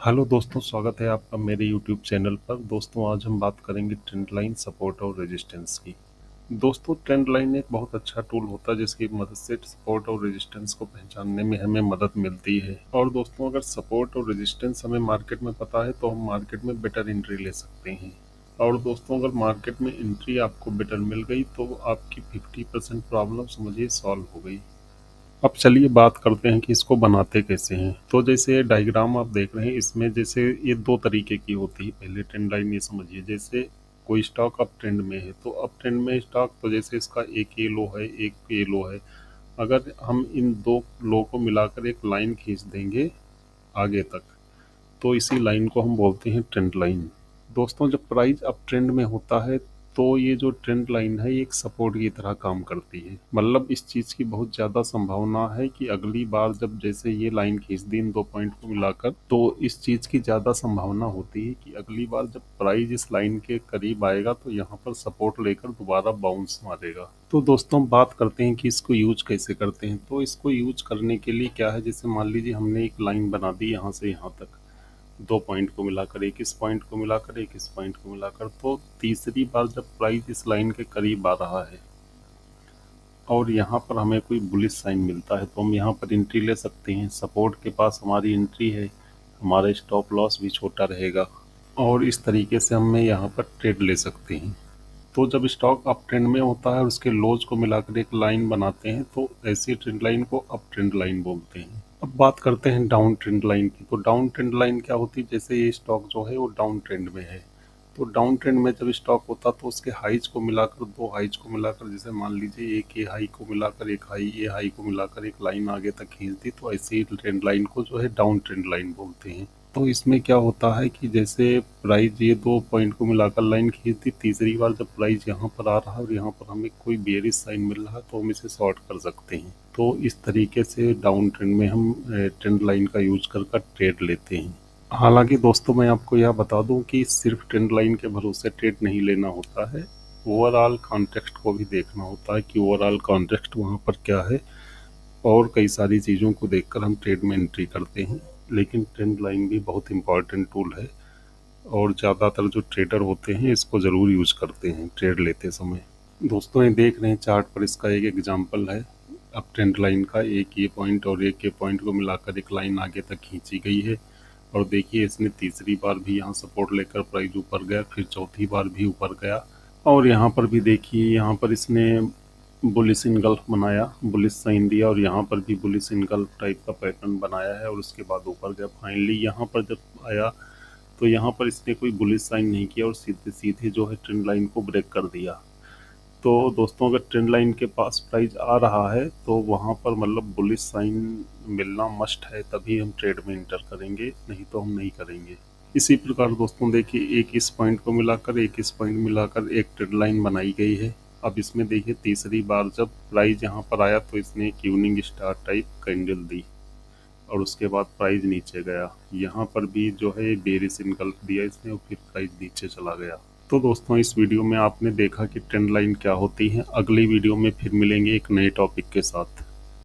Hello दोस्तों, स्वागत है आपका मेरे यूट्यूब चैनल पर। दोस्तों, आज हम बात करेंगे ट्रेंड लाइन सपोर्ट और रेजिस्टेंस की। दोस्तों, ट्रेंड लाइन एक बहुत अच्छा टूल होता है जिसकी मदद से सपोर्ट और रेजिस्टेंस को पहचानने में हमें मदद मिलती है। और दोस्तों, अगर सपोर्ट और रेजिस्टेंस हमें मार्केट में पता है तो हम मार्केट में बेटर एंट्री ले सकते हैं। और दोस्तों, अगर मार्केट में एंट्री आपको बेटर मिल गई तो आपकी 50% प्रॉब्लम समझिए सॉल्व हो गई। अब चलिए बात करते हैं कि इसको बनाते कैसे हैं। तो जैसे डायग्राम आप देख रहे हैं, इसमें जैसे ये दो तरीके की होती है। पहले ट्रेंड लाइन ये समझिए, जैसे कोई स्टॉक अप ट्रेंड में है तो अप ट्रेंड में स्टॉक, तो जैसे इसका एक ये लो है एक ये लो है। अगर हम इन दो लो को मिलाकर एक लाइन खींच देंगे आगे तक, तो इसी लाइन को हम बोलते हैं ट्रेंड लाइन। दोस्तों, जब प्राइस अप ट्रेंड में होता है तो ये जो ट्रेंड लाइन है ये एक सपोर्ट की तरह काम करती है। मतलब इस चीज़ की बहुत ज़्यादा संभावना है कि अगली बार जब जैसे ये लाइन खींच दी इन दो पॉइंट को मिलाकर, तो इस चीज़ की ज़्यादा संभावना होती है कि अगली बार जब प्राइस इस लाइन के करीब आएगा तो यहाँ पर सपोर्ट लेकर दोबारा बाउंस मारेगा। तो दोस्तों, बात करते हैं कि इसको यूज कैसे करते हैं। तो इसको यूज करने के लिए क्या है, जैसे मान लीजिए हमने एक लाइन बना दी यहाँ से यहाँ तक, दो पॉइंट को मिलाकर, एक इस पॉइंट को मिलाकर एक इस पॉइंट को मिलाकर, तो तीसरी बार जब प्राइस इस लाइन के करीब आ रहा है और यहाँ पर हमें कोई बुलिश साइन मिलता है तो हम यहाँ पर एंट्री ले सकते हैं। सपोर्ट के पास हमारी एंट्री है, हमारा स्टॉप लॉस भी छोटा रहेगा और इस तरीके से हम यहाँ पर ट्रेड ले सकते हैं। तो जब स्टॉक अप ट्रेंड में होता है और उसके लोज को मिलाकर एक लाइन बनाते हैं तो ऐसी ट्रेंड लाइन को अप ट्रेंड लाइन बोलते हैं। अब बात करते हैं डाउन ट्रेंड लाइन की। तो डाउन ट्रेंड लाइन क्या होती है, जैसे ये स्टॉक जो है वो डाउन ट्रेंड में है, तो डाउन ट्रेंड में जब स्टॉक होता तो उसके हाइज को मिलाकर, दो हाइज को मिलाकर, जैसे मान लीजिए एक ये हाई को मिलाकर एक हाई, ये हाई को मिलाकर एक लाइन आगे तक खींच दी, तो ऐसी ट्रेंड लाइन को जो है डाउन ट्रेंड लाइन बोलते हैं। तो इसमें क्या होता है कि जैसे प्राइस ये दो पॉइंट को मिलाकर लाइन खींच दी, तीसरी बार जब प्राइस यहाँ पर आ रहा है और यहाँ पर हमें कोई बेयरिश साइन मिल रहा है तो हम इसे शॉर्ट कर सकते हैं। तो इस तरीके से डाउन ट्रेंड में हम ट्रेंड लाइन का यूज कर ट्रेड लेते हैं। हालांकि दोस्तों, मैं आपको यह बता दूं कि सिर्फ ट्रेंड लाइन के भरोसे ट्रेड नहीं लेना होता है, ओवरऑल कॉन्टेक्स्ट को भी देखना होता है कि ओवरऑल कॉन्टेक्स्ट वहाँ पर क्या है, और कई सारी चीज़ों को देखकर हम ट्रेड में एंट्री करते हैं। लेकिन ट्रेंड लाइन भी बहुत इंपॉर्टेंट टूल है और ज़्यादातर जो ट्रेडर होते हैं इसको ज़रूर यूज करते हैं ट्रेड लेते समय। दोस्तों, ये देख रहे हैं चार्ट पर, इसका एक एग्जांपल है अब ट्रेंड लाइन का। एक ये पॉइंट और एक ये पॉइंट को मिलाकर एक लाइन आगे तक खींची गई है और देखिए इसने तीसरी बार भी यहाँ सपोर्ट लेकर प्राइस ऊपर गया, फिर चौथी बार भी ऊपर गया और यहाँ पर भी देखिए, यहाँ पर इसने बुलिश इनगल्फ बनाया, बुलिश साइन दिया और यहाँ पर भी बुलिश इनगल्फ टाइप का पैटर्न बनाया है और उसके बाद ऊपर गया। फाइनली यहाँ पर जब आया तो यहाँ पर इसने कोई बुलिश साइन नहीं किया और सीधे सीधे जो है ट्रेंड लाइन को ब्रेक कर दिया। तो दोस्तों, अगर ट्रेंड लाइन के पास प्राइस आ रहा है तो वहाँ पर मतलब बुलिश साइन मिलना मस्ट है, तभी हम ट्रेड में इंटर करेंगे, नहीं तो हम नहीं करेंगे। इसी प्रकार दोस्तों देखिए, एक इस पॉइंट को मिलाकर एक इस पॉइंट मिलाकर एक ट्रेड लाइन बनाई गई है। अब इसमें देखिए तीसरी बार जब प्राइस यहाँ पर आया तो इसने एक इवनिंग स्टार टाइप कैंडल दी और उसके बाद प्राइस नीचे गया। यहाँ पर भी जो है बेरिश इनगल्फ दिया इसने और फिर प्राइस नीचे चला गया। तो दोस्तों, इस वीडियो में आपने देखा कि ट्रेंड लाइन क्या होती है। अगली वीडियो में फिर मिलेंगे एक नए टॉपिक के साथ।